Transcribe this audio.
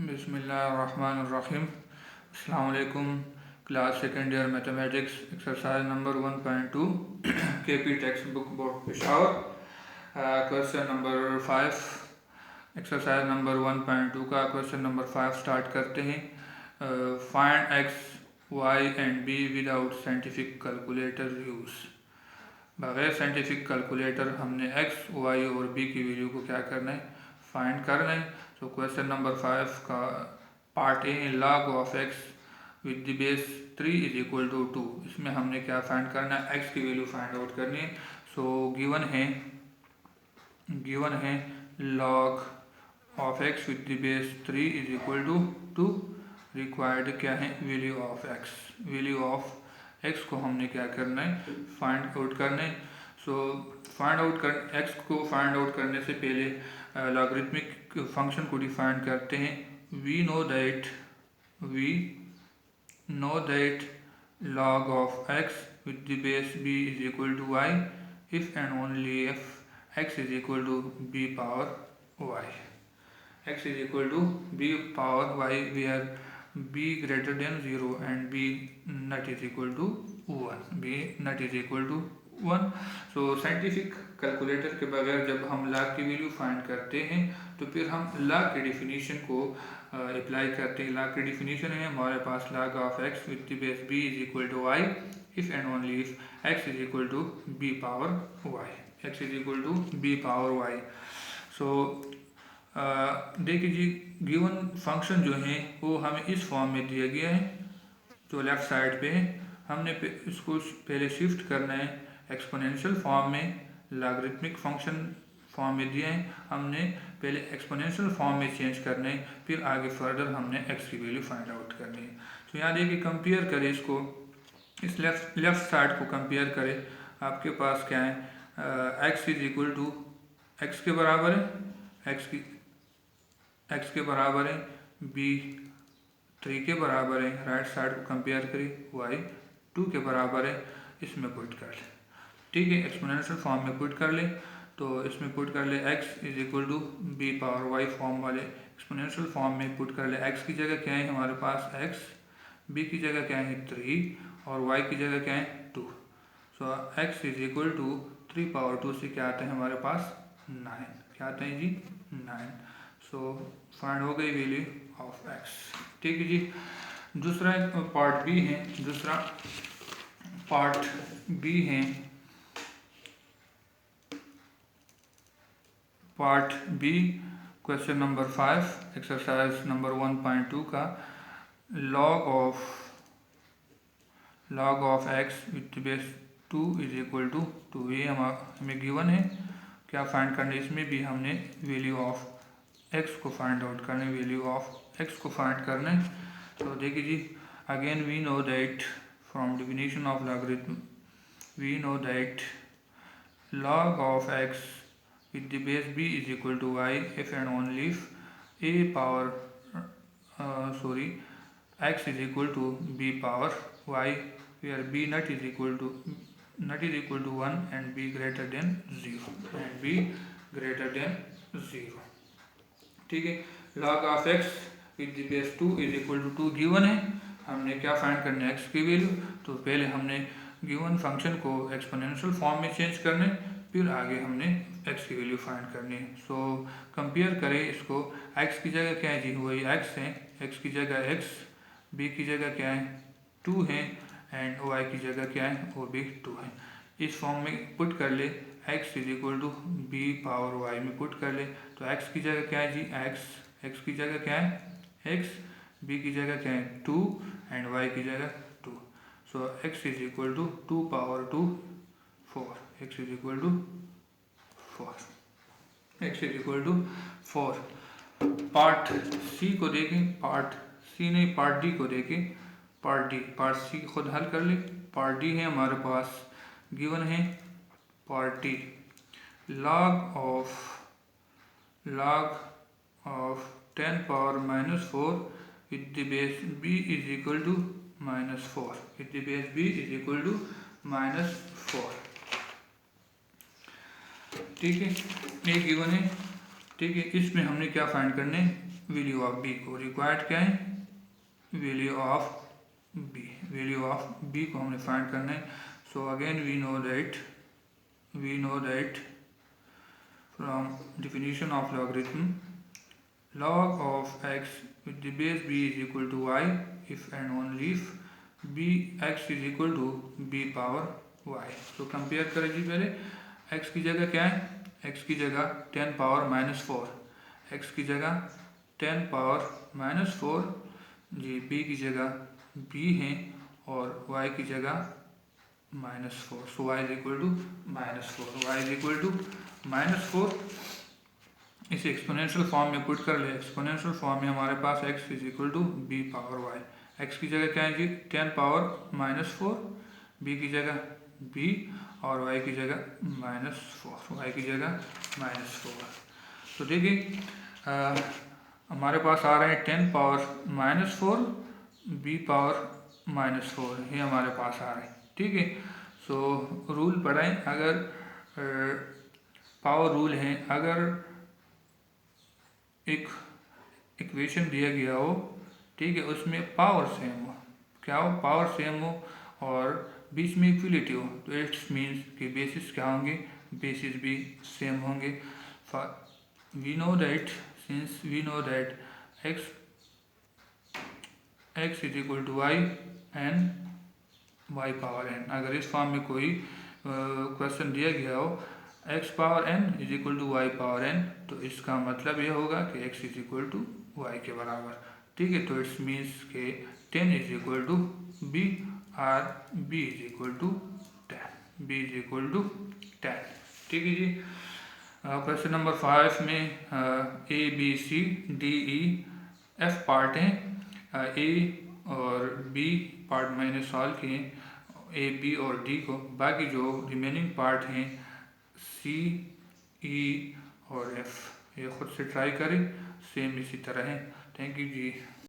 बिस्मिल्लाहिर्रहमानिर्रहीम। अस्सलाम वालेकुम। Class second year mathematics exercise number 1.2 KP text book board Peshawar. Question number 5 exercise number 1.2 का question number 5 start करते हैं। Find X Y and B without scientific calculator use. बगैर scientific calculator हमने X Y और B की value को क्या करना है, फाइंड करना है। तो क्वेश्चन नंबर 5 का part A log of X with the base 3 is equal to 2। इसमें हमने क्या फाइंड करना है, एक्स की वैल्यू फाइंड आउट करनी है। सो गिवन है log of X with the base 3 is equal to 2। Required क्या है, value of X. Value of X को हमने क्या करना है, फाइंड आउट करना है। सो एक्स को फाइंड आउट करने से पहले लॉगरिथमिक फंक्शन को डिफाइन करते हैं। We know that log of x with the base b is equal to y if and only if x is equal to b power y. X is equal to b power y where b greater than 0 and b not is equal to 1. So scientific calculator के बगैर जब हम log की value find करते हैं तो फिर हम log के डिफिनीशन को अप्लाई करते हैं। log की डिफिनीशन है हमारे पास log of x with the base b is equal to y if and only if x is equal to b power y। So देखिए जी, गिवन फंक्शन जो है वो हमें इस फॉर्म में दिया गया है जो लेफ्ट साइड पे है। हमने इसको पहले शिफ्ट करना है एक्सपोनेंशियल फॉर्म में, लॉगरिथमिक फंक्शन फॉर्म में दिए हैं, हमने पहले एक्सपोनेंशियल फॉर्म में चेंज करना है, फिर आगे फर्दर हमने एक्स की वैल्यू फाइंड आउट करनी है। तो यहाँ देखिए, कंपेयर करें इसको, इस लेफ्ट साइड को कंपेयर करें। आपके पास क्या है, X is equal to X के बराबर है, एक्स के बराबर है, बी 3 के बराबर है। राइट साइड को कंपेयर करें, वाई 2 के बराबर है, इसमें पुट कर ले। ठीक है, एक्सपोनेंशियल फॉर्म में पुट कर ले। तो इसमें पुट कर ले x is equal to B power Y form वाले एक्सपोनेंशियल फॉर्म में पुट कर ले। x की जगह क्या है हमारे पास x, b की जगह क्या है 3 और y की जगह क्या है 2। So x is equal to 3 power 2 से क्या आता है हमारे पास 9। क्या आता है जी, 9। सो फाइंड हो गई वैल्यू ऑफ x। ठीक है जी। दूसरा पार्ट बी है, part B question number 5 exercise number 1.2 का log of x with base 2 is equal to 2। ये हमें गिवन है, क्या फाइंड करना है, इसमें भी हमने वैल्यू ऑफ x को फाइंड आउट करना है, वैल्यू ऑफ x को फाइंड करना है। तो देखिए जी, again we know that from definition of logarithm we know that log of x with the base b is equal to y if and only if x is equal to b power y where b not is equal to 1 and b greater than 0 ठीक है। log of x with the base 2 is equal to 2 given है। हमने क्या find करना है, x की value. तो पहले हमने गिवन फंक्शन को एक्सपोनेंशियल फॉर्म में चेंज करना है, फिर आगे हमने x की वैल्यू फाइंड करनी है। सो कंपेयर करें इसको, x की जगह क्या है जी, वही x है, x की जगह x, b की जगह क्या है 2 है एंड y की जगह क्या है, वो भी 2 है। इस फॉर्म में पुट कर ले, x is equal to b power y में पुट कर ले। तो x की जगह क्या है जी, x की जगह क्या है x, b की जगह क्या है 2 एंड y की जगह 2। So x is equal to 2 power 2 4, x is equal to 4। Part C को देखें, पार्ट डी को देखें। पार्ट सी खुद हल कर ले। पार्ट डी है हमारे पास, गिवन है part D log of 10 power -4 with the base b is equal to -4 ठीक है, ये गिवन है। ठीक है, इसमें हमने क्या फाइंड करने, वैल्यू ऑफ बी को। रिक्वायर्ड क्या है? Value of B. Value of B को हमने फाइंड करना है। So again we know that from definition of logarithm, log of x with the base b is equal to y if and only if b x is equal to b power y। तो compare करें जी। पहले x की जगह क्या है? x की जगह 10 power minus 4, x की जगह 10 पावर माइनस 4 जी, b की जगह b है और y की जगह -4। So y is equal to -4। y is equal to -4। इसे एक्सपोनेंशियल फॉर्म में पुट कर ले। एक्सपोनेंशियल फॉर्म में हमारे पास x is equal to b power y। x की जगह क्या है जी? 10 पावर -4, b की जगह b और y की जगह -4। y की जगह -4। तो देखिए हमारे पास आ रहे हैं 10 पावर -4, b पावर -4, ये हमारे पास आ रहे हैं। ठीक है। सो रूल पढ़ाएं। अगर पावर रूल है, अगर एक इक्वेशन दिया गया हो, ठीक है, उसमें पावर सेम हो, क्या हो? पावर सेम हो और बीच में इक्वलिटी हो, तो इट्स मीन्स कि बेसिस क्या होंगे? बेसिस भी सेम होंगे। We know that since we know that x is equal to Y and y power n। अगर इस फॉर्म में कोई क्वेश्चन दिया गया हो x power n is equal to Y power n, तो इसका मतलब ये होगा कि x is equal to Y के बराबर। ठीक है। तो इट्स मीन्स के 10 इज इक्वल टू b और b is equal to 10। b is equal to 10। ठीक है जी। क्वेश्चन नंबर 5 में a b c d e f part हैं। a और b पार्ट मैंने सॉल्व किए, ए बी और डी को। बाकी जो रिमेनिंग पार्ट हैं सी ई और एफ, ये खुद से ट्राई करें, सेम इसी तरह है। Thank you ji.